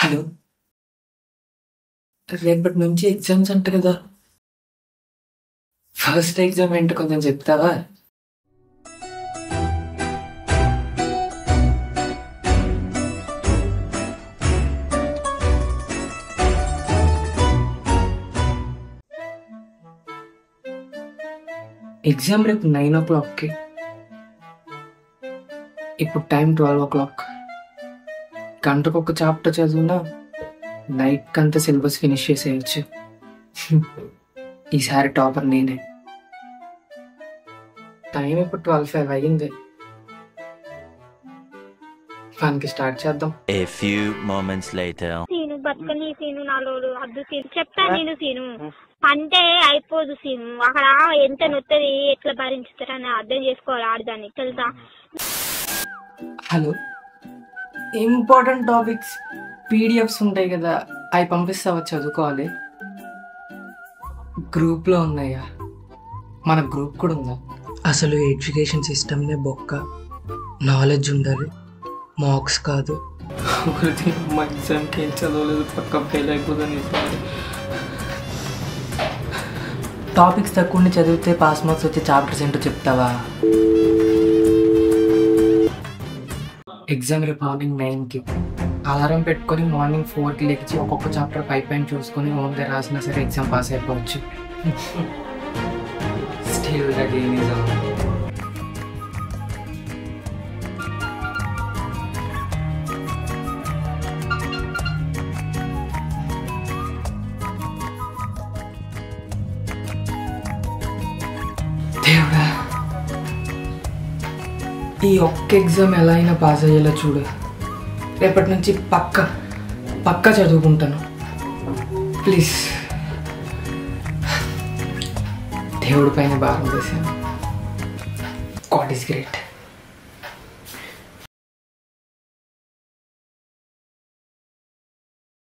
Hello, రేపటి నుంచి exams అంట కదా. ఫస్ట్ ఎగ్జామ్ ఏంటో కొంచెం చెప్తావా? ఎగ్జామ్ రేపు 9 o'clockకి. ఇప్పుడు టైం 12 o'clock. గంటకు ఒక చాప్టర్ చదివినా నైట్ అంతా సిలబస్ ఫినిష్ చేసేయచ్చు. ఈసారి టాపర్ నేనే. టైం ఇప్పుడు 12:05 అయ్యింది. ఫన్కి స్టార్ట్ చేద్దాం. A few moments later. Scene బతుకని సీను నాలోడు అద్దు సీను చెప్తా నేను సీను అంటే అయిపోదు సీను. అక్కడ ఎంత నొత్తది ఎట్లా భరించుతారని అర్థం చేసుకోవాలి ఆడదాన్ని తెలుసా. హలో, ఇంపార్టెంట్ టాపిక్స్ పీడిఎఫ్స్ ఉంటాయి కదా, అవి పంపిస్తావా? చదువుకోవాలి. గ్రూప్లో ఉన్నాయా? మన గ్రూప్ కూడా ఉందా? అసలు ఎడ్యుకేషన్ సిస్టమ్నే బొక్క. నాలెడ్జ్ ఉండాలి, మార్క్స్ కాదు. మా ఎగ్జామ్కి ఏం చదవలేదు, పక్క ఫెయిల్ అయిపోతుంది. టాపిక్స్ తక్కువ చదివితే పాస్ మార్క్స్ వచ్చే చాప్టర్స్ ఏంటో చెప్తావా? ఎగ్జామ్ రేపు మార్నింగ్ 9కి. అలారం పెట్టుకొని మార్నింగ్ 4కి లేచి ఒక్కొక్క చాప్టర్ 5 పాయింట్ చూసుకొని ఓన్గా రాసినా సరే ఎగ్జామ్ పాస్ అయిపోవచ్చు. Still again is on. దేవుడా, ఈ ఒక్క ఎగ్జామ్ ఎలా అయినా పాస్ అయ్యేలా చూడు. రేపటి నుంచి పక్కా చదువుకుంటాను. ప్లీజ్. దేవుడి పైన భారం వేసాను. God is great.